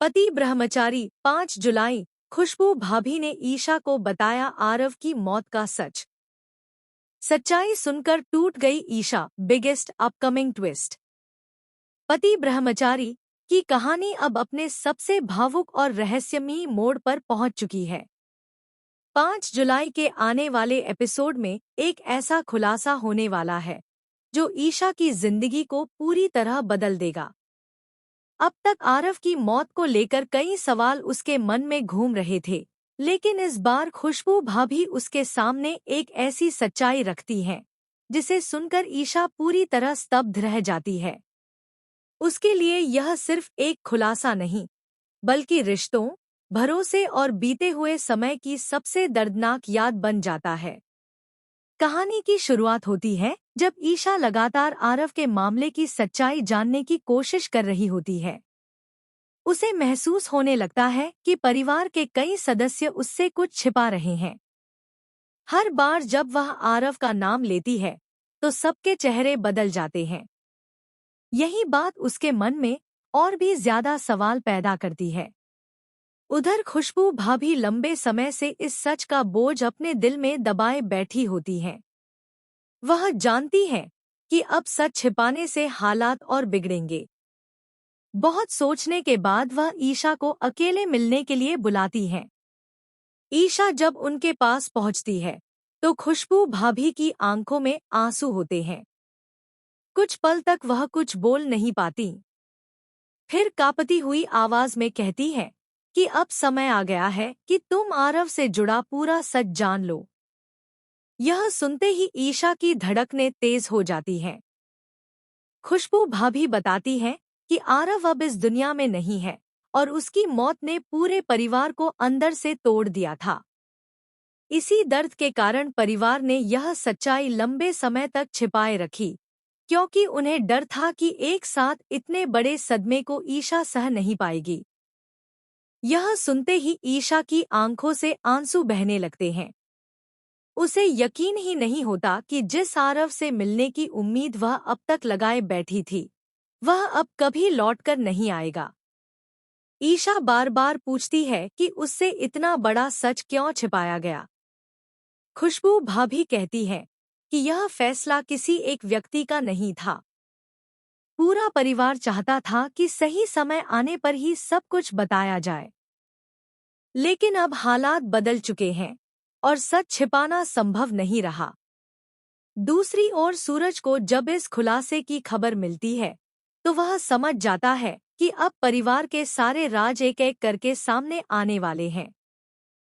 पति ब्रह्मचारी 5 जुलाई। खुशबू भाभी ने ईशा को बताया आरव की मौत का सच। सच्चाई सुनकर टूट गई ईशा। Biggest upcoming twist. पति ब्रह्मचारी की कहानी अब अपने सबसे भावुक और रहस्यमयी मोड़ पर पहुंच चुकी है। 5 जुलाई के आने वाले एपिसोड में एक ऐसा खुलासा होने वाला है जो ईशा की जिंदगी को पूरी तरह बदल देगा। अब तक आरव की मौत को लेकर कई सवाल उसके मन में घूम रहे थे, लेकिन इस बार खुशबू भाभी उसके सामने एक ऐसी सच्चाई रखती हैं जिसे सुनकर ईशा पूरी तरह स्तब्ध रह जाती है। उसके लिए यह सिर्फ एक खुलासा नहीं, बल्कि रिश्तों, भरोसे और बीते हुए समय की सबसे दर्दनाक याद बन जाता है। कहानी की शुरुआत होती है जब ईशा लगातार आरव के मामले की सच्चाई जानने की कोशिश कर रही होती है। उसे महसूस होने लगता है कि परिवार के कई सदस्य उससे कुछ छिपा रहे हैं। हर बार जब वह आरव का नाम लेती है तो सबके चेहरे बदल जाते हैं। यही बात उसके मन में और भी ज्यादा सवाल पैदा करती है। उधर खुशबू भाभी लंबे समय से इस सच का बोझ अपने दिल में दबाए बैठी होती हैं। वह जानती है कि अब सच छिपाने से हालात और बिगड़ेंगे। बहुत सोचने के बाद वह ईशा को अकेले मिलने के लिए बुलाती हैं। ईशा जब उनके पास पहुंचती है तो खुशबू भाभी की आंखों में आंसू होते हैं। कुछ पल तक वह कुछ बोल नहीं पाती। फिर कांपती हुई आवाज में कहती है कि अब समय आ गया है कि तुम आरव से जुड़ा पूरा सच जान लो। यह सुनते ही ईशा की धड़कनें तेज हो जाती हैं। खुशबू भाभी बताती हैं कि आरव अब इस दुनिया में नहीं है और उसकी मौत ने पूरे परिवार को अंदर से तोड़ दिया था। इसी दर्द के कारण परिवार ने यह सच्चाई लंबे समय तक छिपाए रखी, क्योंकि उन्हें डर था कि एक साथ इतने बड़े सदमे को ईशा सह नहीं पाएगी। यह सुनते ही ईशा की आंखों से आंसू बहने लगते हैं। उसे यकीन ही नहीं होता कि जिस आरव से मिलने की उम्मीद वह अब तक लगाए बैठी थी, वह अब कभी लौटकर नहीं आएगा। ईशा बार बार पूछती है कि उससे इतना बड़ा सच क्यों छिपाया गया। खुशबू भाभी कहती है कि यह फैसला किसी एक व्यक्ति का नहीं था। पूरा परिवार चाहता था कि सही समय आने पर ही सब कुछ बताया जाए। लेकिन अब हालात बदल चुके हैं और सच छिपाना संभव नहीं रहा। दूसरी ओर सूरज को जब इस खुलासे की खबर मिलती है तो वह समझ जाता है कि अब परिवार के सारे राज एक एक करके सामने आने वाले हैं।